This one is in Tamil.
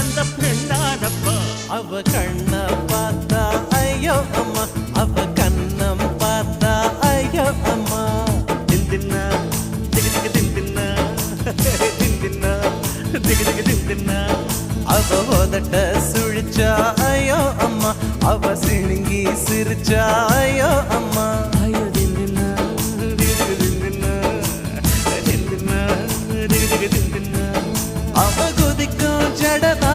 பிறந்த பெண்ணானப்பா. அவ கண்ண பார்த்தா ஐயோ அம்மா, அவ கண்ணம் பார்த்தா ஐயோ அம்மா. திந்தின்னா திகு திகு திந்தின்னா திந்தின்னா திகு திகு திந்தின்னா. அவ உதட்ட சுழிச்சா ஐயோ அம்மா, அவ சிணுங்கி சிரிச்சா ஐயோ அம்மா.